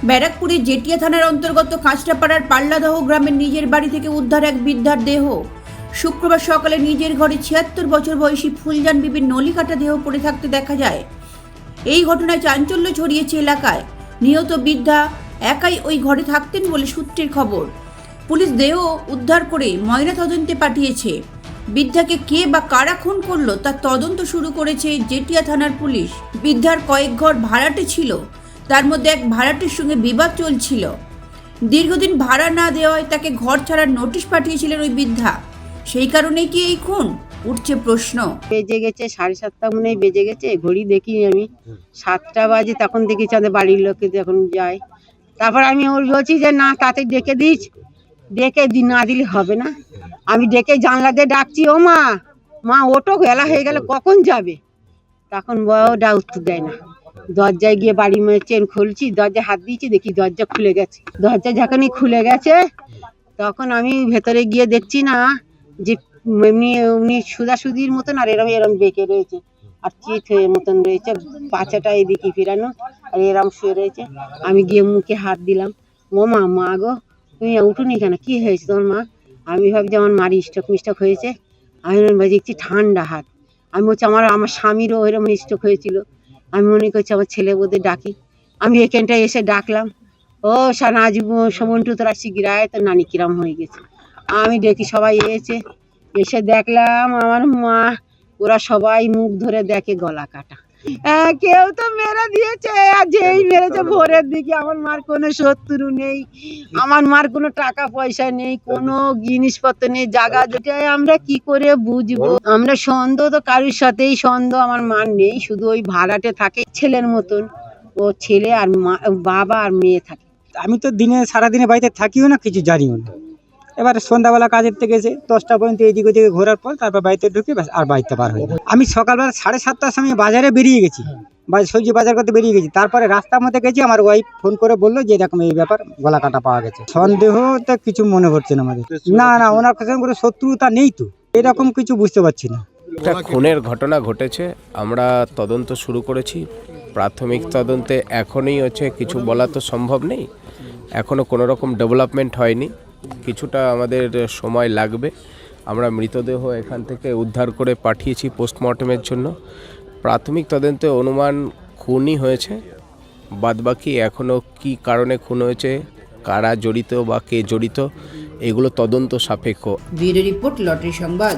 ব্যারাকপুরের জেটিয়া থানার অন্তর্গত কাঁচরাপাড়ার পাল্লাদহ গ্রামের নিজের বাড়ি থেকে উদ্ধার এক বৃদ্ধার দেহ। শুক্রবার সকালে নিজের ঘরে ৭৬ বছর বয়সী ফুলজান বিবির নলিকাটা দেহ পড়ে থাকতে দেখা যায়। এই ঘটনায় চাঞ্চল্য ছড়িয়েছে এলাকায়। নিহত বৃদ্ধা একাই ওই ঘরে থাকতেন বলে সূত্রের খবর। পুলিশ দেহ উদ্ধার করে ময়নাতদন্তে পাঠিয়েছে। বৃদ্ধাকে কে বা কারা খুন করলো তার তদন্ত শুরু করেছে জেটিয়া থানার পুলিশ। বৃদ্ধার কয়েক ঘর ভাড়াটে ছিল, তার মধ্যে এক ভাড়াটের সঙ্গে বিবাদ চলছিল। দীর্ঘদিন ভাড়া না দেওয়ায় তাকে ঘর ছাড়ার নোটিশ পাঠিয়েছিলেন ওই বৃদ্ধা। সেই কারণেই কি এই খুন, উঠছে প্রশ্ন। বেজে গেছে 7:30 মনে হয় বেজে গেছে, ঘড়ি দেখি আমি 7টা বাজে, তখন দেখেছি আমাদের বাড়ির লোকে যখন যায়। তারপর আমি ওর বলছি যে না তাতে ডেকে দিস, ডেকে না দিলে হবে না। আমি ডেকে জানলা দিয়ে ডাকছি, ও মা মা ওটো, বেলা হয়ে গেল কখন যাবে। তখন ওটা উত্তর দেয় না। দরজায় গিয়ে বাড়ি চেন খুলছি, দরজায় হাত দিয়েছি, দেখি দরজা খুলে গেছে। দরজা যখনই খুলে গেছে তখন আমি ভেতরে গিয়ে দেখছি না যে এমনি উনি সুদাসুদির মতন আর এরম এরম বেঁকে রয়েছে আর চিত হয়ে মতন রয়েছে, পাছাটা এদিকে ফেরানো আর এরম শুয়ে রয়েছে। আমি গিয়ে মুখে হাত দিলাম, ও মা মা গো তুমি উঠুনি কেন, কি হয়েছে তোমার মা? আমি ভাবছি আমার মারি স্ট্রোক মিস্ট্রোক হয়েছে। আমি দেখছি ঠান্ডা হাত। আমি বলছি আমার স্বামীরও এরকম স্ট্রোক হয়েছিল। আমি মনে করছি আমার ছেলে বোধহয় ডাকি। আমি এখানটায় এসে ডাকলাম, ও সানাজ সমন্টু তোরা শিগিরায়, তোর নানি কিরাম হয়ে গেছে। আমি দেখি সবাই এসে দেখলাম আমার মা, ওরা সবাই মুখ ধরে দেখে গলা কাটা। কেউ তো মেরে দিয়েছে, আর যেই মেরেছে ভোরের দিকে। আমার মার কোনো শত্রু নেই, আমার মার কোনো টাকা পয়সা নেই, কোনো জিনিসপত্র নেই, জায়গা যেটাই আমরা কি করে বুঝবো। আমরা সন্দেহ তো কারোর সাথেই সন্দেহ আমার মার নেই, শুধু ওই ভাড়াটে থাকে ছেলের মতন। ও ছেলে আর বাবা আর মেয়ে থাকে। আমি তো দিনে সারাদিনে বাড়িতে থাকিও না, কিছু জানিও না। এবার সন্ধ্যাবেলা কাজের থেকে এসে 10টা পর্যন্ত এদিক ওদিকে ঘোরার পর তারপর বাড়িতে ঢুকে ব্যাস আর বাড়িতে বার হই। আমি সকালবেলা 7:30টার সময় বাজারে বেরিয়ে গেছি, সবজি বাজার করতে বেরিয়ে গেছি। তারপরে রাস্তার মধ্যে গেছি, আমার ওয়াইফ ফোন করে বললো যে এরকম এই ব্যাপার, গলা কাটা পাওয়া গেছে। সন্দেহ তো কিছু মনে হচ্ছে না আমাদের। না না, ওনার কাছে কোনো শত্রুতা নেই তো, এরকম কিছু বুঝতে পারছি না। একটা খুনের ঘটনা ঘটেছে, আমরা তদন্ত শুরু করেছি। প্রাথমিক তদন্তে এখনই কিছু বলা তো সম্ভব নেই, এখনও কোনো রকম ডেভেলপমেন্ট হয়নি, কিছুটা আমাদের সময় লাগবে। আমরা মৃতদেহ এখান থেকে উদ্ধার করে পাঠিয়েছি পোস্টমর্টমের জন্য। প্রাথমিক তদন্তে অনুমান খুনই হয়েছে, বাদবাকি এখনও কী কারণে খুন হয়েছে, কারা জড়িত বা কে জড়িত, এগুলো তদন্ত সাপেক্ষ। ব্যুরো রিপোর্ট, লটারি সংবাদ।